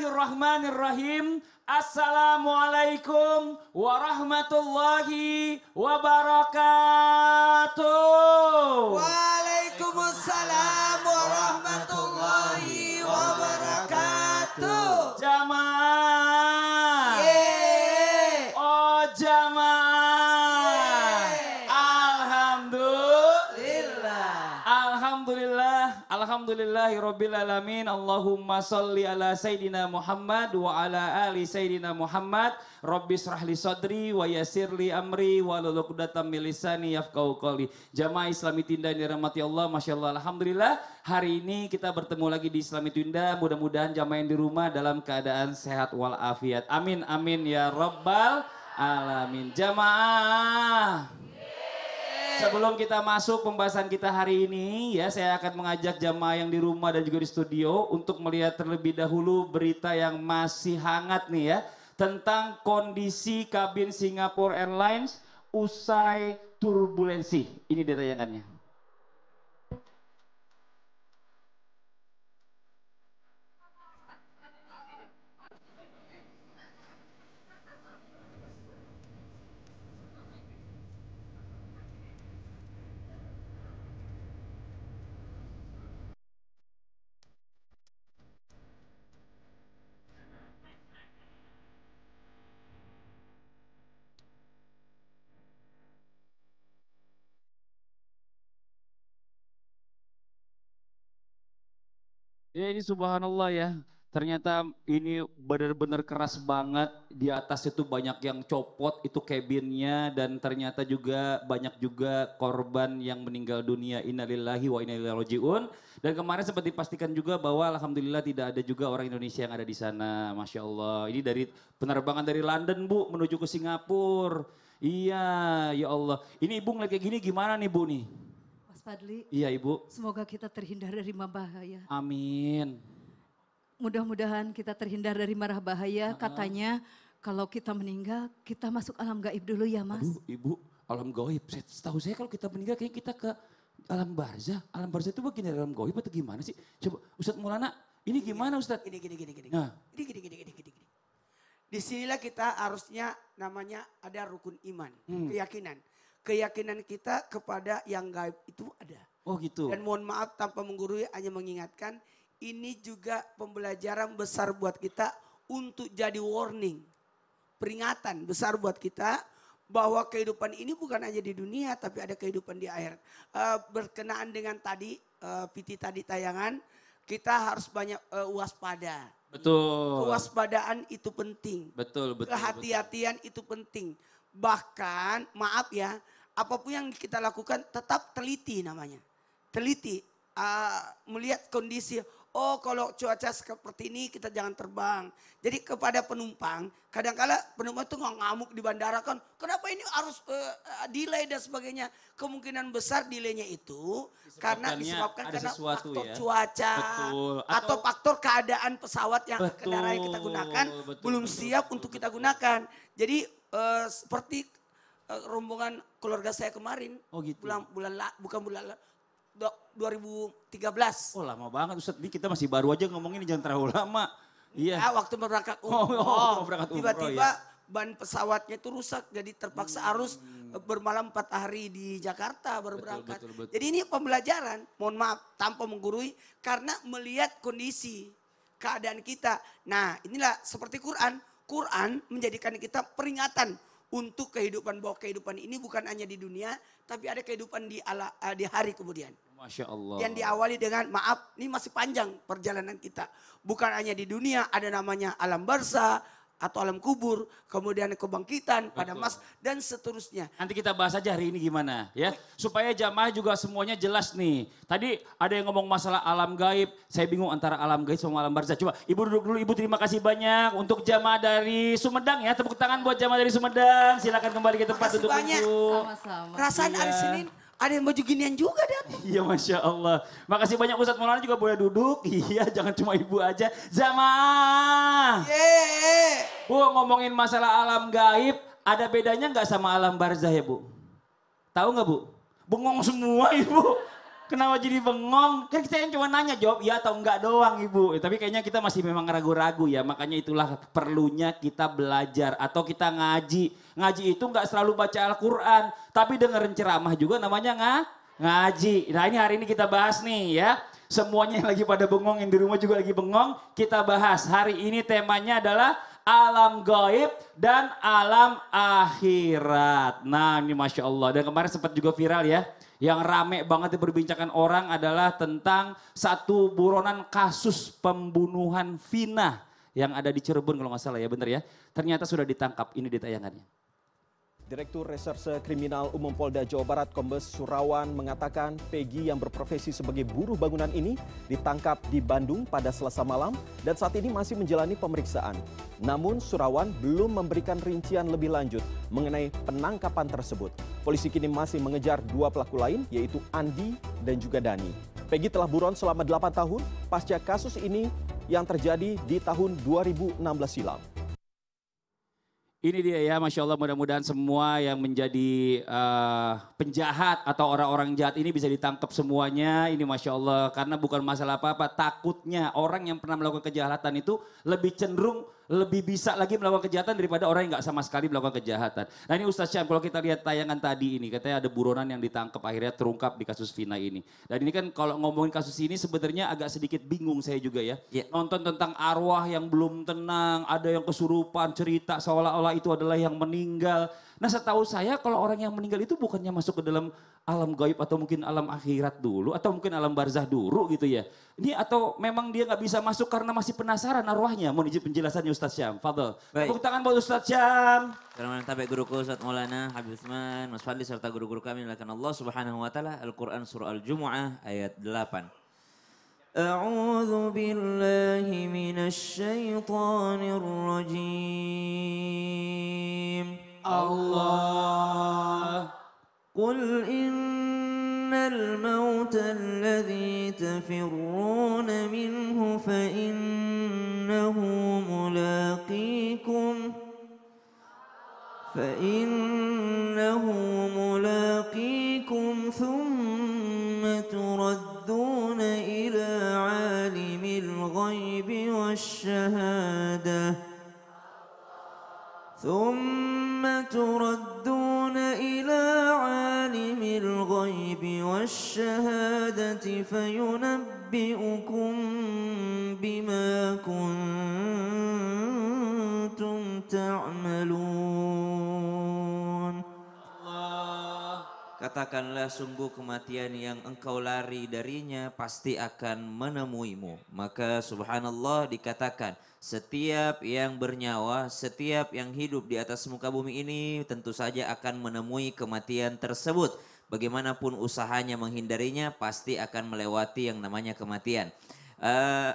Bismillahirrahmanirrahim. Assalamualaikum warahmatullahi wabarakatuh. Waalaikumsalam warahmatullahi wabarakatuh. Jamaah. Yeay. Oh jamaah. Alhamdulillah. Alhamdulillahirabbil alamin. Allahumma shalli ala sayidina Muhammad wa ala ali sayidina Muhammad. Rabbi shrahli sadri wa yassirli amri wahlul 'uqdatam min lisani yafqahu qawli. Jamaah Islami Tinda yang dirahmati Allah, masyaallah, alhamdulillah. Hari ini kita bertemu lagi di Islami Tinda. Mudah-mudahan jamaah yang di rumah dalam keadaan sehat walafiat. Amin amin ya rabbal alamin. Jamaah. Sebelum kita masuk pembahasan kita hari ini, ya saya akan mengajak jamaah yang di rumah dan juga di studio untuk melihat terlebih dahulu berita yang masih hangat nih ya, tentang kondisi kabin Singapore Airlines usai turbulensi. Ini dia tayangannya. Ya ini subhanallah ya, ternyata ini benar-benar keras banget. Di atas itu banyak yang copot, itu kabinnya, dan ternyata juga banyak juga korban yang meninggal dunia. Innalillahi wa inna ilaihi rajiun. Dan kemarin sempat dipastikan juga bahwa alhamdulillah tidak ada juga orang Indonesia yang ada di sana. Masya Allah, ini dari penerbangan dari London Bu menuju ke Singapura. Iya ya Allah, ini Ibu ngeliat kayak gini gimana nih Bu nih? Fadli, Iya Ibu. semoga kita terhindar dari bahaya. Amin. Mudah-mudahan kita terhindar dari marah bahaya. Katanya kalau kita meninggal, kita masuk alam gaib dulu ya Mas. Aduh Ibu, alam gaib. Setahu saya kalau kita meninggal kayaknya kita ke alam barzah. Alam barzah itu bagian dari alam gaib atau gimana sih? Coba Ustadz Maulana, ini gimana Ustadz? Gini. Nah. Gini. Disinilah kita harusnya namanya ada rukun iman, keyakinan. Keyakinan kita kepada yang gaib itu ada. Oh gitu. Dan mohon maaf tanpa menggurui, hanya mengingatkan, ini juga pembelajaran besar buat kita untuk jadi warning. Peringatan besar buat kita bahwa kehidupan ini bukan hanya di dunia tapi ada kehidupan di akhirat. Berkenaan dengan tadi, PT tadi tayangan, kita harus banyak waspada. Betul. Kewaspadaan itu penting. Betul. Kehati-hatian itu penting. Bahkan maaf ya, apapun yang kita lakukan tetap teliti namanya. Teliti, melihat kondisi, oh kalau cuaca seperti ini kita jangan terbang. Jadi kepada penumpang, kadang-kala penumpang itu ngamuk di bandara kan, kenapa ini harus delay dan sebagainya. Kemungkinan besar delaynya itu karena disebabkan karena faktor cuaca. Betul. Atau faktor keadaan pesawat yang kendaraan yang kita gunakan belum siap untuk kita gunakan. Jadi seperti rombongan keluarga saya kemarin, bukan bulan 2013. Oh lama banget Ustadz, ini kita masih baru aja ngomongin, jangan terlalu lama. Iya. Waktu berangkat tiba-tiba ban pesawatnya itu rusak, jadi terpaksa harus bermalam 4 hari di Jakarta baru berangkat. Betul. Jadi ini pembelajaran, mohon maaf tanpa menggurui, karena melihat kondisi keadaan kita. Nah inilah seperti Quran menjadikan kita peringatan untuk kehidupan, bahwa kehidupan ini bukan hanya di dunia, tapi ada kehidupan di hari kemudian. Masya Allah. Yang diawali dengan maaf, ini masih panjang perjalanan kita. Bukan hanya di dunia, ada namanya alam barzah atau alam kubur, kemudian kebangkitan, pada mas dan seterusnya. Nanti kita bahas aja hari ini gimana ya, supaya jamaah juga semuanya jelas nih. Tadi ada yang ngomong masalah alam gaib, saya bingung antara alam gaib sama alam barzah. Coba Ibu duduk dulu, Ibu terima kasih banyak untuk jamaah dari Sumedang ya, tepuk tangan buat jamaah dari Sumedang. Silakan kembali ke tempat duduk Ibu. Sama-sama. Perasaan hari Senin ada yang baju ginian juga datang. Iya Masya Allah. Makasih banyak Ustadz Maulana juga boleh duduk. Iya jangan cuma Ibu aja. Jamaah. Bu ngomongin masalah alam gaib, ada bedanya nggak sama alam barzah ya Bu? Tahu nggak Bu? Bengong semua Ibu. Kenapa jadi bengong? Kan saya cuma nanya jawab iya atau enggak doang Ibu. Tapi kayaknya kita masih memang ragu-ragu ya. Makanya itulah perlunya kita belajar atau kita ngaji. Ngaji itu enggak selalu baca Al-Quran. Tapi dengerin ceramah juga namanya ngaji. Nah ini hari ini kita bahas nih ya. Semuanya yang lagi pada bengong, yang di rumah juga lagi bengong. Kita bahas. Hari ini temanya adalah alam gaib dan alam akhirat. Nah ini Masya Allah. Dan kemarin sempat juga viral ya. Yang rame banget diperbincangkan orang adalah tentang satu buronan kasus pembunuhan Vina yang ada di Cirebon kalau nggak salah ya, bener ya. Ternyata sudah ditangkap, ini di tayangannya. Direktur Reserse Kriminal Umum Polda Jawa Barat Kombes Surawan mengatakan Peggy yang berprofesi sebagai buruh bangunan ini ditangkap di Bandung pada Selasa malam dan saat ini masih menjalani pemeriksaan. Namun Surawan belum memberikan rincian lebih lanjut mengenai penangkapan tersebut. Polisi kini masih mengejar dua pelaku lain yaitu Andi dan juga Dani. Peggy telah buron selama 8 tahun pasca kasus ini yang terjadi di tahun 2016 silam. Ini dia ya, Masya Allah, mudah-mudahan semua yang menjadi penjahat atau orang-orang jahat ini bisa ditangkap semuanya. Ini Masya Allah, karena bukan masalah apa-apa. Takutnya orang yang pernah melakukan kejahatan itu lebih cenderung, lebih bisa lagi melakukan kejahatan daripada orang yang gak sama sekali melakukan kejahatan. Nah ini Ustaz Syam, kalau kita lihat tayangan tadi ini, katanya ada buronan yang ditangkap akhirnya terungkap di kasus Vina ini. Dan ini kan kalau ngomongin kasus ini sebenarnya agak sedikit bingung saya juga ya. Nonton tentang arwah yang belum tenang, ada yang kesurupan, cerita seolah-olah itu adalah yang meninggal. Nah setahu saya kalau orang yang meninggal itu bukannya masuk ke dalam alam gaib atau mungkin alam akhirat dulu atau mungkin alam barzah dulu gitu ya. Ini atau memang dia nggak bisa masuk karena masih penasaran arwahnya. Mohon izin penjelasannya Ustaz Syam. Fadl. Tepuk tangan buat Ustaz Syam. Karena sampai guruku Ustaz Maulana Habib Utsman, Mas Fadli serta guru-guru kami dilakukan Allah Subhanahu wa taala Al-Qur'an surah Al-Jumu'ah ayat 8. أعوذ بالله من الشيطان الرجيم Allah. قل إن الموت الذي تفرون منه فإنه ملاقيكم ثم تردون إلى عالم الغيب والشهادة فينبئكم بما كنتم تعملون. Katakanlah sungguh kematian yang engkau lari darinya pasti akan menemuimu. Maka subhanallah dikatakan setiap yang bernyawa, setiap yang hidup di atas muka bumi ini tentu saja akan menemui kematian tersebut. Bagaimanapun usahanya menghindarinya pasti akan melewati yang namanya kematian.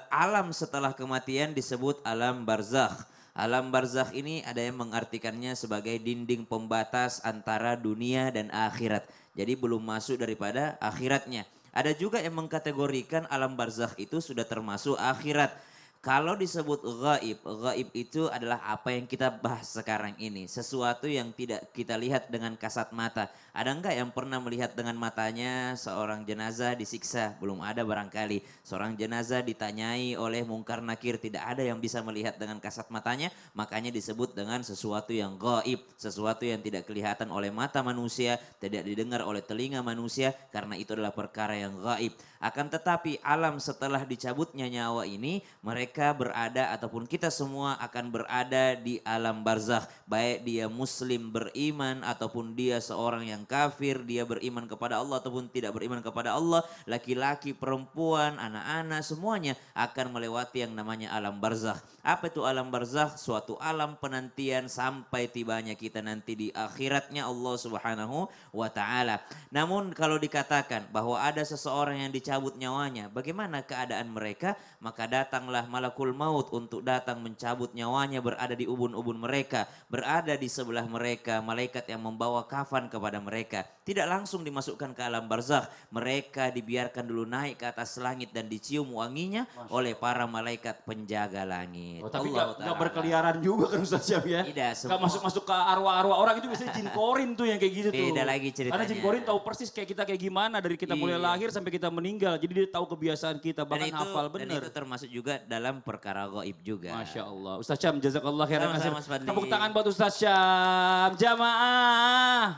Alam setelah kematian disebut alam barzakh. Alam barzakh ini ada yang mengartikannya sebagai dinding pembatas antara dunia dan akhirat. Jadi belum masuk daripada akhiratnya. Ada juga yang mengkategorikan alam barzakh itu sudah termasuk akhirat. Kalau disebut gaib, gaib itu adalah apa yang kita bahas sekarang ini. Sesuatu yang tidak kita lihat dengan kasat mata. Ada enggak yang pernah melihat dengan matanya seorang jenazah disiksa? Belum ada barangkali. Seorang jenazah ditanyai oleh mungkar nakir, tidak ada yang bisa melihat dengan kasat matanya. Makanya disebut dengan sesuatu yang gaib. Sesuatu yang tidak kelihatan oleh mata manusia, tidak didengar oleh telinga manusia. Karena itu adalah perkara yang gaib. Akan tetapi alam setelah dicabutnya nyawa ini, mereka berada ataupun kita semua akan berada di alam barzakh. Baik dia muslim beriman ataupun dia seorang yang kafir, dia beriman kepada Allah ataupun tidak beriman kepada Allah. Laki-laki, perempuan, anak-anak semuanya akan melewati yang namanya alam barzakh. Apa itu alam barzakh? Suatu alam penantian sampai tibanya kita nanti di akhiratnya Allah Subhanahu wa taala. Namun kalau dikatakan bahwa ada seseorang yang dicabut nyawanya, bagaimana keadaan mereka? Maka datanglah malakul maut untuk datang mencabut nyawanya berada di ubun-ubun mereka, berada di sebelah mereka, malaikat yang membawa kafan kepada mereka. Tidak langsung dimasukkan ke alam barzakh, mereka dibiarkan dulu naik ke atas langit dan dicium wanginya oleh para malaikat penjaga langit. Oh, tapi Allahu nggak ta'ala berkeliaran juga kan Ustaz Syam ya? Tidak, Nggak semua. masuk-masuk ke arwah-arwah orang, itu biasanya jin korin tuh yang kayak gitu tuh. Beda lagi ceritanya. Karena jin korin tahu persis kayak kita kayak gimana dari kita mulai Iya. lahir sampai kita meninggal. Jadi dia tahu kebiasaan kita, bahkan hafal Dan bener. itu termasuk juga dalam perkara gaib juga. Masya Allah. Ustaz Syam, jazakallah khairan. Sama-sama, Mas Fadli. Tepuk tangan buat Ustaz Syam. Jamaah.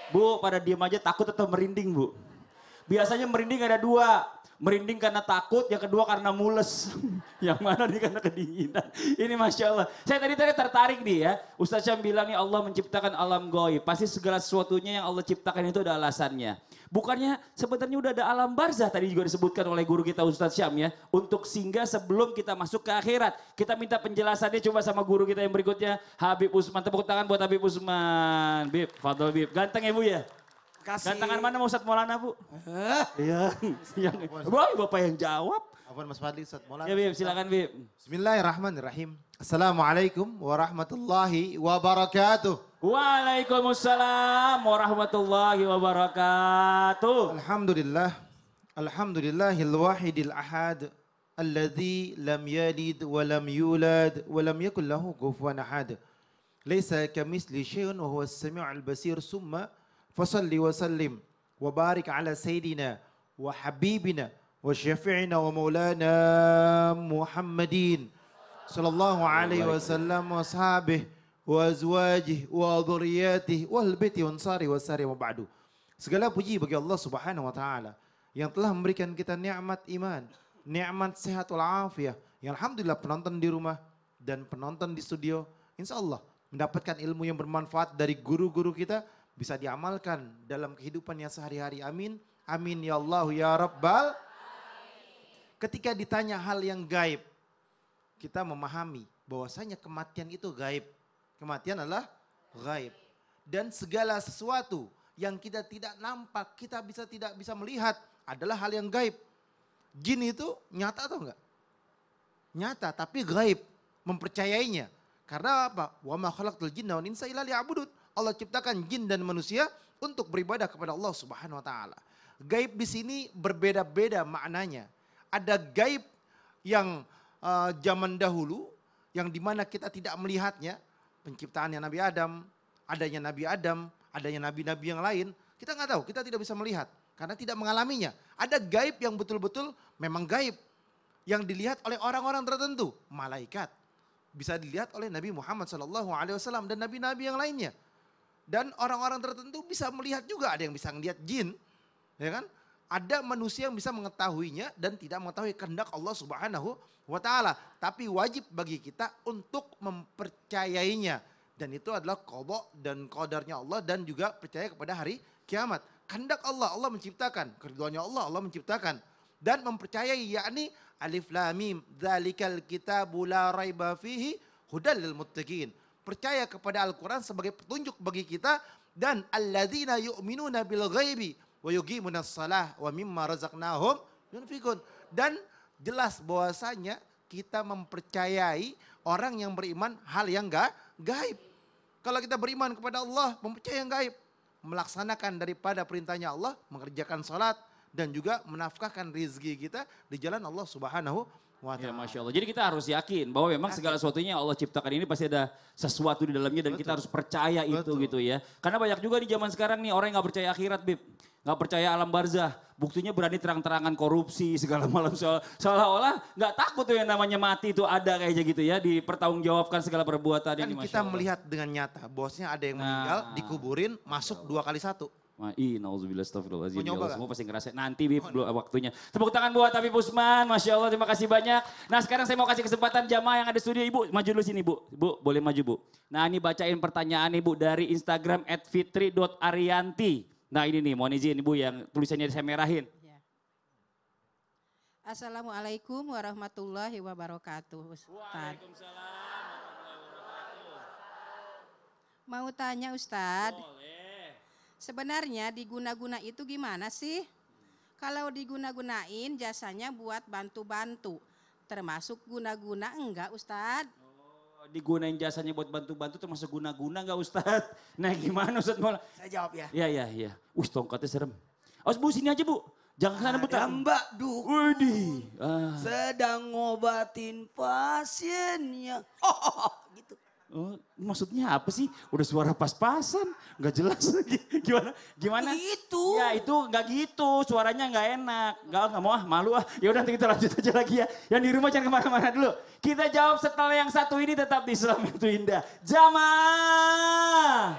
Bu, pada diem aja, takut atau merinding Bu? Biasanya merinding ada dua. Merinding karena takut, yang kedua karena mules. Yang mana nih karena kedinginan. Ini Masya Allah. Saya tadi tertarik nih ya. Ustaz Syam bilang nih Allah menciptakan alam gaib. Pasti segala sesuatunya yang Allah ciptakan itu ada alasannya. Bukannya sebenarnya udah ada alam barzah tadi juga disebutkan oleh guru kita Ustaz Syam ya. Untuk singgah sebelum kita masuk ke akhirat. Kita minta penjelasannya coba sama guru kita yang berikutnya. Habib Usman. Tepuk tangan buat Habib Usman. Bib, Fadol Bib. Ganteng ya Bu ya? Kasih. Gantangan mana Ustaz Maulana Bu? Iya. Boy, Bapak yang jawab. Afwan Mas Fadli, Ustaz Maulana. Ya Bib, silakan Bib. Bismillahirrahmanirrahim. Assalamualaikum warahmatullahi wabarakatuh. Waalaikumsalam warahmatullahi wabarakatuh. Alhamdulillah. Alhamdulillahil wahidil ahad. Alladhi lam yalid wa lam yulad wa lam yakul lahu kufuwan ahad. Laisa kamisli syai'un wa huwa as-sami'ul basir. Summa fasalli wa sallim wa barik ala sayyidina wa habibina wa syafi'ina wa maulana Muhammadin sallallahu alaihi wasallam wa sahabihi wa azwajih wa dhurriyyatih wal baiti wa ansari wa sari wa ba'du. Segala puji bagi Allah Subhanahu wa taala yang telah memberikan kita nikmat iman, nikmat sehat wal afiyah. Yang alhamdulillah penonton di rumah dan penonton di studio insyaallah mendapatkan ilmu yang bermanfaat dari guru-guru kita, bisa diamalkan dalam kehidupannya sehari-hari. Amin. Amin ya Allah ya Rabbal. Ketika ditanya hal yang gaib, kita memahami bahwasanya kematian itu gaib. Kematian adalah gaib. Dan segala sesuatu yang kita tidak nampak, kita tidak bisa melihat adalah hal yang gaib. Jin itu nyata atau enggak? Nyata tapi gaib. Mempercayainya. Karena apa? Wa ma khalaqtul jinna wal insa illa liya'budun. Allah ciptakan jin dan manusia untuk beribadah kepada Allah Subhanahu wa taala. Gaib di sini berbeda-beda maknanya. Ada gaib yang zaman dahulu yang dimana kita tidak melihatnya, penciptaannya Nabi Adam, adanya nabi-nabi yang lain, kita nggak tahu, kita tidak bisa melihat karena tidak mengalaminya. Ada gaib yang betul-betul memang gaib yang dilihat oleh orang-orang tertentu, malaikat. Bisa dilihat oleh Nabi Muhammad SAW dan nabi-nabi yang lainnya. Dan orang-orang tertentu bisa melihat juga, ada yang bisa melihat jin, ya kan? Ada manusia yang bisa mengetahuinya dan tidak mengetahui kehendak Allah Subhanahu wa taala, tapi wajib bagi kita untuk mempercayainya. Dan itu adalah qada dan qadarnya Allah dan juga percaya kepada hari kiamat. Kehendak Allah, Allah menciptakan, keridhaannya Allah, Allah menciptakan. Dan mempercayai yakni alif lam mim dzalikal kitabu la raiba fihi hudal lil muttaqin. Percaya kepada Al-Quran sebagai petunjuk bagi kita dan alladzina yu'minuna bil ghaibi wa yuqimunas shalah wa mimma razaqnahum yunfikun. Dan jelas bahwasanya kita mempercayai orang yang beriman hal yang gaib. Kalau kita beriman kepada Allah, mempercayai yang gaib, melaksanakan daripada perintahnya Allah, mengerjakan salat dan juga menafkahkan rezeki kita di jalan Allah Subhanahu wa Ya, ta'ala. Masya Allah. Jadi kita harus yakin bahwa memang segala sesuatunya yang Allah ciptakan ini pasti ada sesuatu di dalamnya dan kita harus percaya itu Betul. gitu ya. Karena banyak juga di zaman sekarang nih orang yang gak percaya akhirat Bib. Gak percaya alam barzah. Buktinya berani terang-terangan korupsi segala malam. Seolah-olah gak takut tuh yang namanya mati itu ada kayaknya gitu ya. Dipertanggungjawabkan segala perbuatan Kan ini Masya kita Allah. melihat dengan nyata bahwasanya ada yang meninggal, Nah. dikuburin, masuk 2 kali 1. Nauzubillah astagfirullahaladzim. Mau Ya nyoba Allah, gak? semua pasti ngerasain. Nanti Bib waktunya. Tepuk tangan buat Habib Usman. Masya Allah terima kasih banyak. Nah sekarang saya mau kasih kesempatan jamaah yang ada di studio. Ibu maju dulu sini Bu. Bu boleh maju Bu. Nah ini bacain pertanyaan Ibu dari Instagram @fitri.arianti. Nah ini nih mohon izin Ibu yang tulisannya saya merahin. Ya. Assalamualaikum warahmatullahi wabarakatuh. Ustaz. Mau tanya Ustadz, sebenarnya diguna-guna itu gimana sih? Kalau diguna-gunain jasanya buat bantu-bantu. termasuk guna-guna enggak Ustadz? Oh, digunain jasanya buat bantu-bantu termasuk guna-guna nggak Ustadz? Nah gimana Ustadz Maulana? Saya jawab ya. Iya. Tongkatnya serem. Oh Bu sini aja Bu. Jangan ke sana Bu. Ada Mbak Duk. Widih. Sedang ngobatin pasiennya. Gitu. Oh, maksudnya apa sih? Udah suara pas-pasan, nggak jelas lagi. Gimana? Gitu. Ya itu nggak gitu, suaranya nggak enak. Nggak mau malu Ya udah nanti kita lanjut aja lagi ya. Yang di rumah jangan kemana-mana dulu. Kita jawab setelah yang satu ini tetap di Islam itu indah. Jamaah.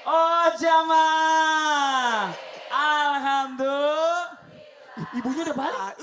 Oh jamaah. Alhamdulillah. Ibunya udah balik.